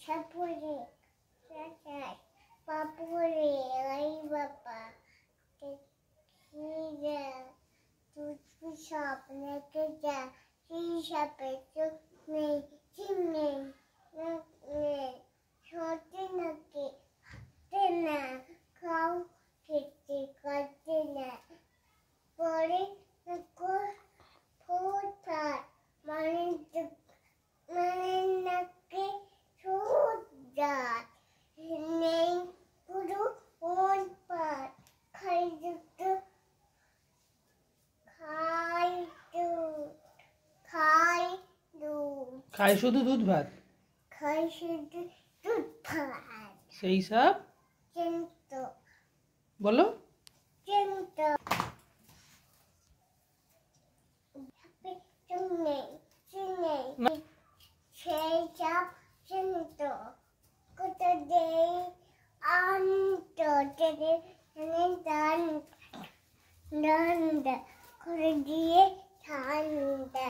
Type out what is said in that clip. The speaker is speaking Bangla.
সাপুরে চাচাই পাপুরে লাই বাবা খিরা তুই স্বপ্নে কে যা হিসাবে চোখ নেই চিমনে সত্যি নাকি না খাও খেতে করতে না পরে ফোটার মানে নাকি সোজা নেই পুরো ওন পাট খাই দুধ খায় শুধু দুধ ভাত খাই শুধু দুধ ভাত সেই সব কিন্তু বলো সেই সব কিন্তু কোথা দেই আন্তর্জাতিক দান করে দিয়ে ঠান্ডা